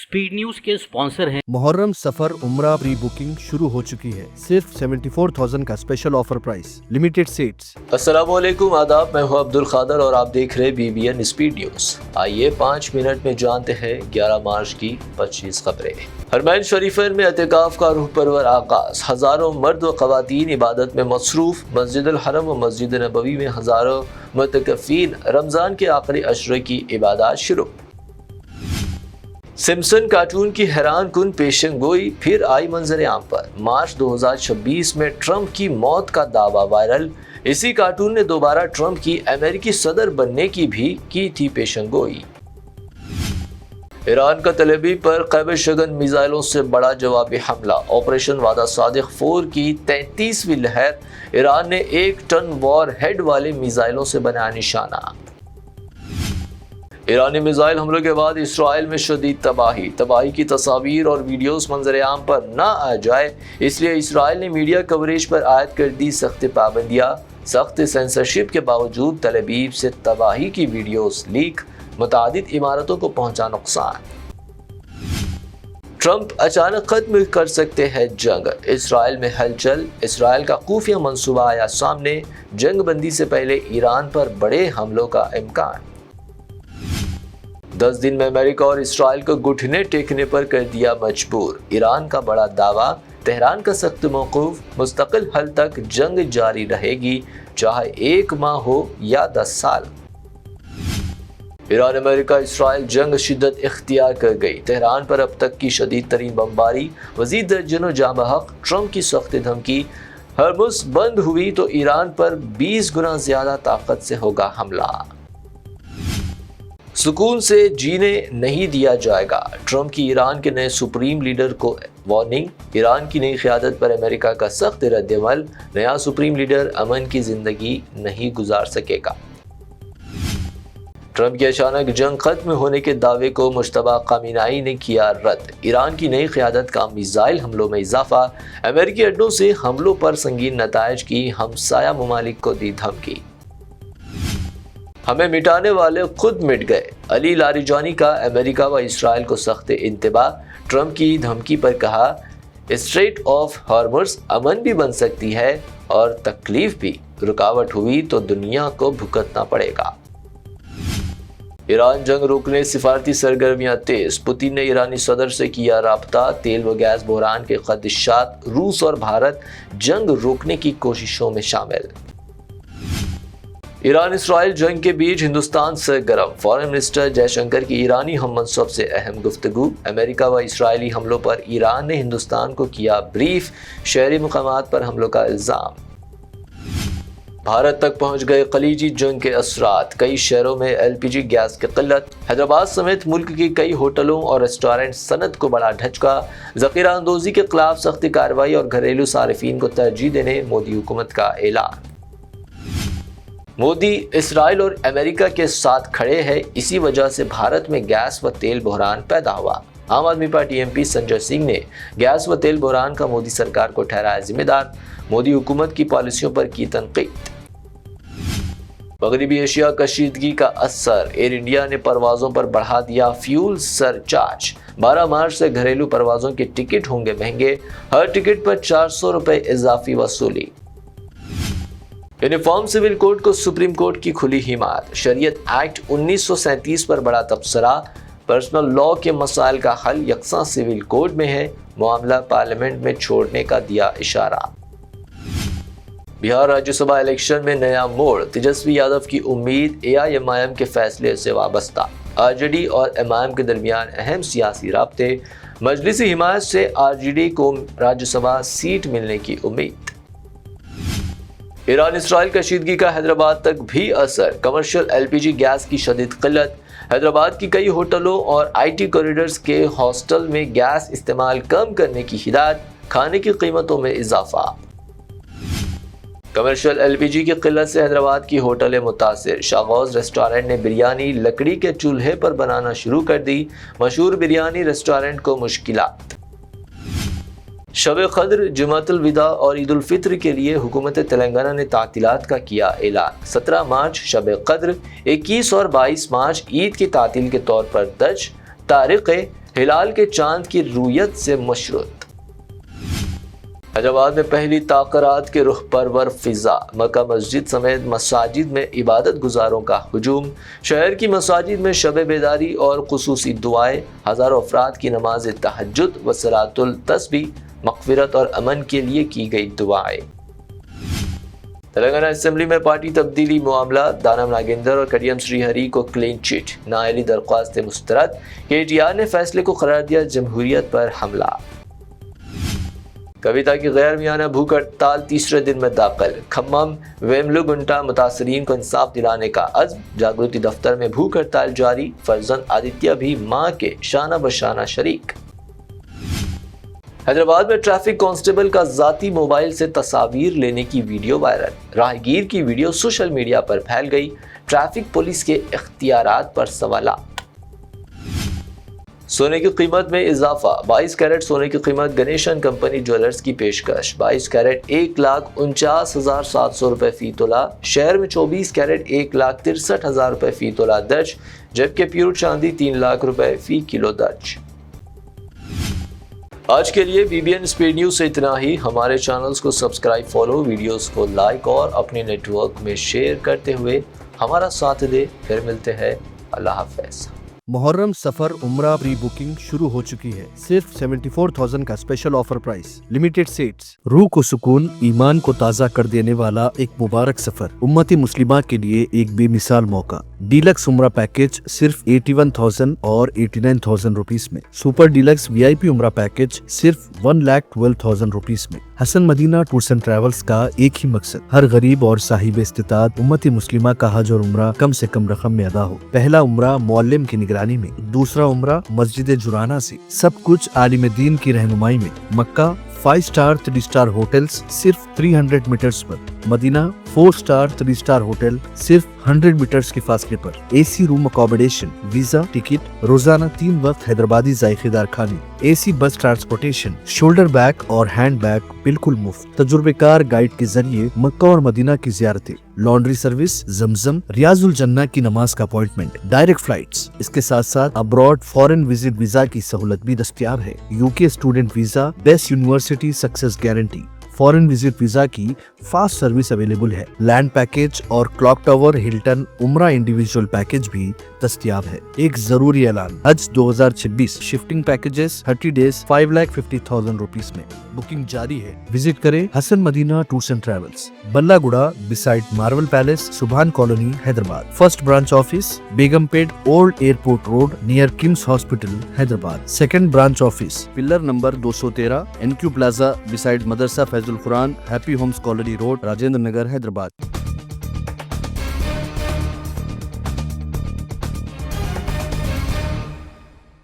Speed news के sponsor हैं मुहर्रम सफर उम्रा प्री बुकिंग शुरू हो चुकी है। सिर्फ 74,000 का special offer price, limited seats. अस्सलामुअलैकुम, आदाब। मैं हूं अब्दुल खादर और आप देख रहे BBN स्पीड न्यूज। आइए 5 मिनट में जानते हैं 11 मार्च की 25 खबरें। हरमैन शरीफैन में एतिकाफ का रूह परवर आगाज। हजारों मर्द व खवातीन इबादत में मसरूफ। मस्जिद अल हरम व मस्जिद नबवी में हजारों मुतकफीन रमजान के आखिरी अशरे की इबादत शुरू। सिम्पसन कार्टून की हैरान कुन पेशन गोई फिर आई मंजर आम पर। मार्च 2026 में ट्रंप की मौत का दावा वायरल। इसी कार्टून ने दोबारा ट्रंप की अमेरिकी सदर बनने की भी की थी पेशन गोई। ईरान का तेल अवीव पर क़ैबर शगन मिसाइलों से बड़ा जवाबी हमला। ऑपरेशन वादा सादिक 4 की 33वीं लहर। ईरान ने 1 टन वॉर हेड वाले मिसाइलों से बनाया निशाना। ईरानी मिसाइल हमलों के बाद इसराइल में शदीद तबाही की तस्वीर और वीडियोस मंजर आम पर ना आ जाए, इसलिए इसराइल ने मीडिया कवरेज पर आयद कर दी सख्त पाबंदियां। सख्त सेंसरशिप के बावजूद तेल अवीव से तबाही की वीडियोस लीक। मुतादिद इमारतों को पहुंचा नुकसान। ट्रंप अचानक खत्म कर सकते हैं जंग। इसराइल में हलचल। इसराइल का खुफिया मंसूबा आया सामने। जंग बंदी से पहले ईरान पर बड़े हमलों का इम्कान। 10 दिन में अमेरिका और इसराइल को घुटने टेकने पर कर दिया मजबूर। ईरान का बड़ा दावा। तेहरान का सख्त मौक़ूफ़। मुस्तकिल हल तक जंग जारी रहेगी, चाहे 1 माह हो या 10 साल। ईरान अमेरिका इसराइल जंग शिद्दत इख्तियार कर गई। तेहरान पर अब तक की शदीद तरीन बमबारी। वज़ीर दर्जनों जाँ बहक। ट्रंप की सख्त धमकी। हरमुज़ बंद हुई तो ईरान पर 20 गुना ज्यादा ताकत से होगा हमला। सुकून से जीने नहीं दिया जाएगा। ट्रंप की ईरान के नए सुप्रीम लीडर को वार्निंग। ईरान की नई क़यादत पर अमेरिका का सख्त रद्द-ए-अमल। नया सुप्रीम लीडर अमन की जिंदगी नहीं गुजार सकेगा। ट्रंप के अचानक जंग खत्म होने के दावे को मुश्तबा कामिनाई ने किया रद्द। ईरान की नई क़यादत का मिसाइल हमलों में इजाफा। अमेरिकी अड्डों से हमलों पर संगीन नताइज की हमसाया ममालिक को दी धमकी। हमें मिटाने वाले खुद मिट गए। अली लारिजानी का अमेरिका व इसराइल को सख्त इंतबाह। ट्रंप की धमकी पर कहा, स्ट्रेट ऑफ हॉर्मुज़ अमन भी बन सकती है और तकलीफ भी। रुकावट हुई तो दुनिया को भुगतना पड़ेगा। ईरान जंग रोकने सिफारती सरगर्मियां तेज। पुतिन ने ईरानी सदर से किया राब्ता। तेल व गैस बहरान के खदशात। रूस और भारत जंग रोकने की कोशिशों में शामिल। ईरान इसराइल जंग के बीच हिंदुस्तान सरगर्म। फॉरेन मिनिस्टर जयशंकर की ईरानी हममनसब से अहम गुफ्तगू। अमेरिका व इसराइली हमलों पर ईरान ने हिंदुस्तान को किया ब्रीफ। शहरी मुकामात पर हमलों का इल्जाम। भारत तक पहुंच गए खलीजी जंग के असरात। कई शहरों में LPG गैस की किल्लत। हैदराबाद समेत मुल्क की कई होटलों और रेस्टोरेंट सनत को बड़ा झटका। ज़ख़ीरा अंदोज़ी के खिलाफ सख्त कार्रवाई और घरेलू सारिफीन को तरजीह देने मोदी हुकूमत का ऐलान। मोदी इसराइल और अमेरिका के साथ खड़े हैं, इसी वजह से भारत में गैस व तेल बहरान पैदा हुआ। आम आदमी पार्टी MP संजय सिंह ने गैस व तेल बहरान का मोदी सरकार को ठहराया जिम्मेदार। मोदी हुकूमत की पॉलिसियों पर की तनकीद। मगरबी एशिया कशीदगी का असर। एयर इंडिया ने परवाजों पर बढ़ा दिया फ्यूल सरचार्ज। 12 मार्च से घरेलू परवाजों के टिकट होंगे महंगे। हर टिकट पर 400 रुपए इजाफी वसूली। यूनिफॉर्म सिविल कोड को सुप्रीम कोर्ट की खुली हिमायत। शरीयत एक्ट 1937 पर बड़ा तबसरा। पर्सनल लॉ के मसाइल का हल यकसा सिविल कोड में है। मामला पार्लियामेंट में छोड़ने का दिया इशारा। बिहार राज्यसभा इलेक्शन में नया मोड़। तेजस्वी यादव की उम्मीद AIMIM के फैसले से वाबस्ता। RJD और MIM के दरमियान अहम सियासी राब्ते। मजलिसी हिमायत से RJD को राज्यसभा सीट मिलने की उम्मीद। ईरान इसराइल कशीदगी का हैदराबाद तक भी असर। कमर्शियल LPG गैस की शदीद किल्लत। हैदराबाद की कई होटलों और IT कॉरिडोर्स के हॉस्टल में गैस इस्तेमाल कम करने की हिदायत। खाने की कीमतों में इजाफा। कमर्शियल LPG की किल्लत से हैदराबाद की होटलें मुतासिर। शागौज रेस्टोरेंट ने बिरयानी लकड़ी के चूल्हे पर बनाना शुरू कर दी। मशहूर बिरयानी रेस्टोरेंट को मुश्किलात। शब क़द्र, जुमातुल विदा और ईद उल फित्र के लिए हुकूमत तेलंगाना ने तातीलात का किया ऐलान। 17 मार्च शब क़द्र, 21 और 22 मार्च ईद की तातील के तौर पर दर्ज। तारीख़ ہلال کے چاند کی رویت سے مشروط۔ حیدرآباد میں پہلی تاخیرات کے رخ پرور فضا، مکہ مسجد سمیت مساجد میں عبادت گزاروں کا ہجوم، شہر کی مساجد میں شب بیداری اور خصوصی دعائیں، ہزاروں افراد کی نماز تہجد و صلاۃ التسبیح، مغفرت اور امن کے لیے کی گئی دعائیں۔ تلنگانہ اسمبلی میں پارٹی تبدیلی معاملہ، دانم ناگیندر اور کڈیم شری ہری کو کلین چٹ، نااہلی درخواستیں مسترد، KTR نے فیصلے کو قرار دیا جمہوریت پر حملہ۔ کویتا کی غیر میانہ بھوک ہڑتال تیسرے دن میں داخل، کھمم ویملو گنٹا متاثرین کو انصاف دلانے کا عزم، جاگرتی دفتر میں بھوک ہڑتال جاری، فرزند آدتیہ بھی ماں کے شانہ بشانہ شریک۔ حیدرآباد میں ٹریفک کانسٹیبل کا ذاتی موبائل سے تصاویر لینے کی ویڈیو وائرل، راہگیر کی ویڈیو سوشل میڈیا پر پھیل گئی، ٹریفک پولیس کے اختیارات پر سوالات۔ سونے کی قیمت میں اضافہ، 22 کیرٹ سونے کی قیمت گنیشن کمپنی جویلرز کی پیشکش، 22 کیرٹ 1,49,700 روپے فی تولہ، شہر میں 24 کیرٹ 1,63,000 روپے فی تولہ درج، جبکہ پیور چاندی 3 لاکھ روپے فی کلو درج۔ آج کے لیے BBN اسپیڈ نیوز سے اتنا ہی۔ ہمارے چینلز کو سبسکرائب، فالو، ویڈیوز کو لائک اور اپنے نیٹ ورک میں شیئر کرتے ہوئے ہمارا ساتھ دے۔ پھر ملتے ہیں، اللہ حافظ۔ محرم سفر عمرہ پری بکنگ شروع ہو چکی ہے، صرف 74,000 کا special offer price, limited seats, روح کو سکون، ایمان کو تازہ کر دینے والا ایک مبارک سفر، امت مسلمہ کے لیے ایک بے مثال موقع۔ ڈیلکس عمرہ پیکج صرف 81,000 اور 89,000 روپیز میں، سپر ڈیلکس VIP عمرہ پیکج صرف 1,12,000 روپیز میں۔ حسن مدینہ ٹورز اینڈ ٹریولز کا ایک ہی مقصد، ہر غریب اور صاحب استطاعت امت مسلمہ کا حج اور عمرہ کم سے کم رقم میں ادا ہو۔ پہلا عمرہ معلم کی نگرانی میں، دوسرا عمرہ مسجد جرانہ سے، سب کچھ عالم دین کی رہنمائی میں۔ مکہ 5 سٹار 3 سٹار ہوٹلز صرف 300 میٹرز پر، مدینہ 4 سٹار 3 سٹار ہوٹل صرف 100 میٹرز کے فاصلے پر، AC روم اکوموڈیشن، ویزا، ٹکٹ، روزانہ 3 وقت حیدرآبادی ذائقے دار کھانے، AC بس ٹرانسپورٹیشن، شولڈر بیگ اور ہینڈ بیگ بالکل مفت، تجربے کار گائیڈ کے ذریعے مکہ اور مدینہ کی زیارتیں، لانڈری سروس، زمزم، ریاض الجنہ کی نماز کا اپوائنٹمنٹ، ڈائریکٹ فلائٹس۔ اس کے ساتھ ساتھ ابراڈ فورن وزٹ ویزا کی سہولت بھی دستیاب ہے، UK student visa, best university success guarantee, foreign visit visa کی فاسٹ سروس اویلیبل ہے، لینڈ پیکج اور کلاک ٹاور ہلٹن عمرہ انڈیویجول پیکج بھی دستیاب ہے۔ ایک ضروری اعلان، حج 2026 شفٹنگ پیکجز 30 ڈیز 5,50,000 روپیز میں، بکنگ جاری ہے۔ وزٹ کریں Hasan Madina tours and travels, بلہ گڑا beside marvel palace, Subhan colony, Hyderabad. First branch office Begumpet old airport road near کمس hospital, Hyderabad. Second branch office pillar number 213 NQ plaza beside مدرسہ فیض القرآن، happy homes colony road, Rajendra Nagar, Hyderabad.